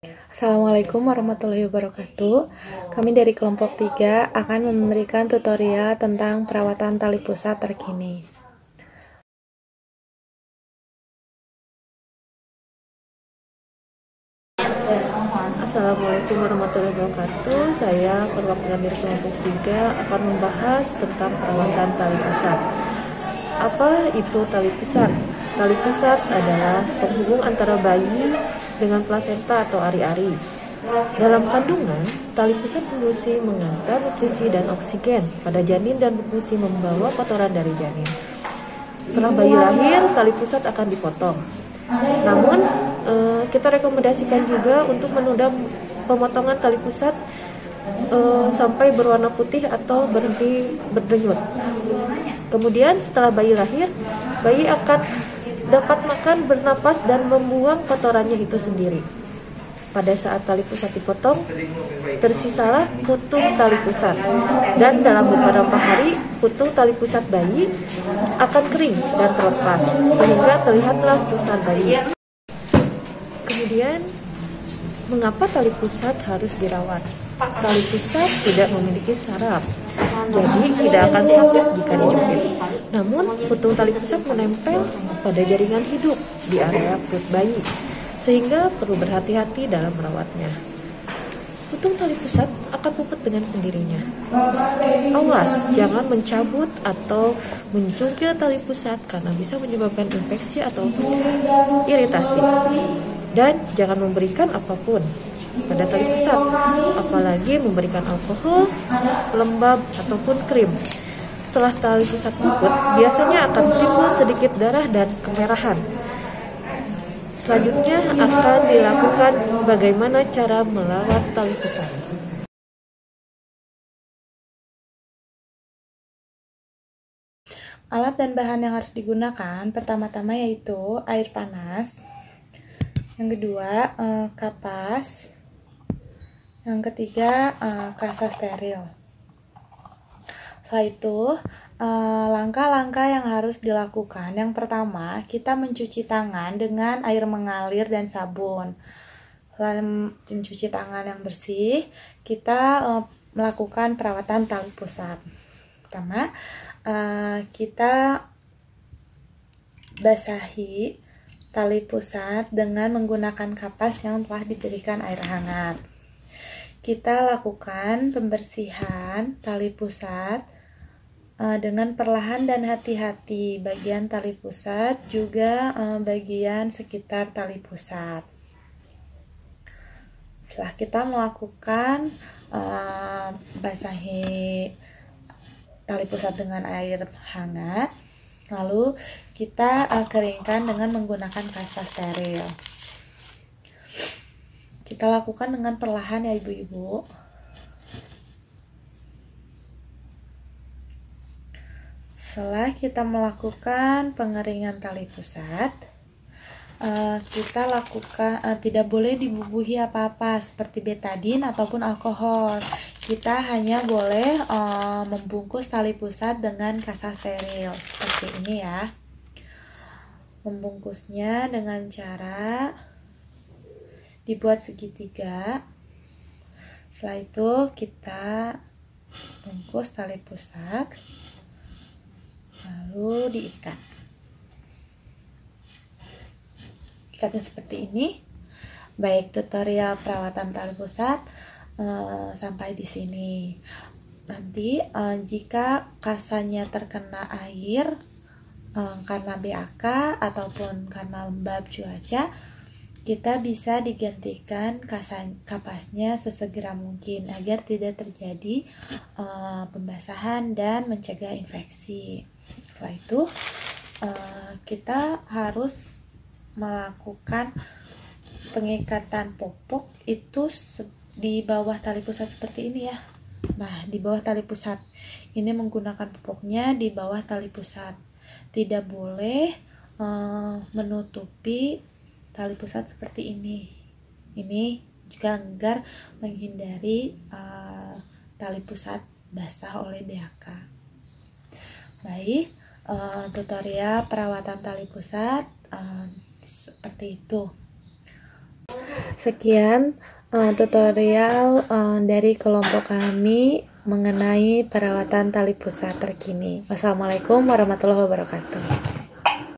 Assalamualaikum warahmatullahi wabarakatuh. Kami dari kelompok 3 akan memberikan tutorial tentang perawatan tali pusat terkini. Assalamualaikum warahmatullahi wabarakatuh. Saya perwakilan dari kelompok 3 akan membahas tentang perawatan tali pusat. Apa itu tali pusat? Tali pusat adalah penghubung antara bayi dengan plasenta atau ari-ari. Dalam kandungan, tali pusat berfungsi mengantar nutrisi dan oksigen pada janin dan berfungsi membawa kotoran dari janin. Setelah bayi lahir, tali pusat akan dipotong. Namun, kita rekomendasikan juga untuk menunda pemotongan tali pusat sampai berwarna putih atau berhenti berdenyut. Kemudian setelah bayi lahir, bayi akan dapat makan, bernapas, dan membuang kotorannya itu sendiri. Pada saat tali pusat dipotong, tersisalah putung tali pusat, dan dalam beberapa hari putung tali pusat bayi akan kering dan terlepas, sehingga terlihatlah pusat bayi. Kemudian, mengapa tali pusat harus dirawat? Tali pusat tidak memiliki saraf, jadi tidak akan sakit jika dijepit. Namun, putung tali pusat menempel pada jaringan hidup di area perut bayi, sehingga perlu berhati-hati dalam merawatnya. Putung tali pusat akan puput dengan sendirinya. Awas, jangan mencabut atau mencungkil tali pusat karena bisa menyebabkan infeksi atau iritasi. Dan jangan memberikan apapun pada tali pusat, apalagi memberikan alkohol, lembab, ataupun krim. Setelah tali pusat puput, biasanya akan timbul sedikit darah dan kemerahan. Selanjutnya akan dilakukan bagaimana cara merawat tali pusat. Alat dan bahan yang harus digunakan pertama-tama yaitu air panas, yang kedua kapas, yang ketiga kasa steril. Setelah itu langkah-langkah yang harus dilakukan. Yang pertama, kita mencuci tangan dengan air mengalir dan sabun. Setelah mencuci tangan yang bersih, kita melakukan perawatan tali pusat. Pertama, kita basahi tali pusat dengan menggunakan kapas yang telah diberikan air hangat. Kita lakukan pembersihan tali pusat dengan perlahan dan hati-hati, bagian tali pusat juga bagian sekitar tali pusat. Setelah kita melakukan basahi tali pusat dengan air hangat, lalu kita keringkan dengan menggunakan kasa steril. Kita lakukan dengan perlahan ya ibu-ibu. Setelah kita melakukan pengeringan tali pusat, kita lakukan tidak boleh dibubuhi apa-apa seperti betadin ataupun alkohol. Kita hanya boleh membungkus tali pusat dengan kasa steril seperti ini ya. Membungkusnya dengan cara dibuat segitiga. Setelah itu kita bungkus tali pusat, lalu diikat. Ikatnya seperti ini. Baik, tutorial perawatan tali pusat sampai di sini. Nanti jika kasanya terkena air karena BAK ataupun karena lembab cuaca, kita bisa digantikan kapasnya sesegera mungkin agar tidak terjadi pembasahan dan mencegah infeksi. Setelah itu kita harus melakukan pengikatan popok itu di bawah tali pusat seperti ini ya. Nah, di bawah tali pusat ini menggunakan popoknya di bawah tali pusat. Tidak boleh menutupi tali pusat seperti ini. Ini juga agar menghindari tali pusat basah oleh BAK. Baik, tutorial perawatan tali pusat seperti itu. Sekian tutorial dari kelompok kami mengenai perawatan tali pusat terkini. Wassalamualaikum warahmatullahi wabarakatuh.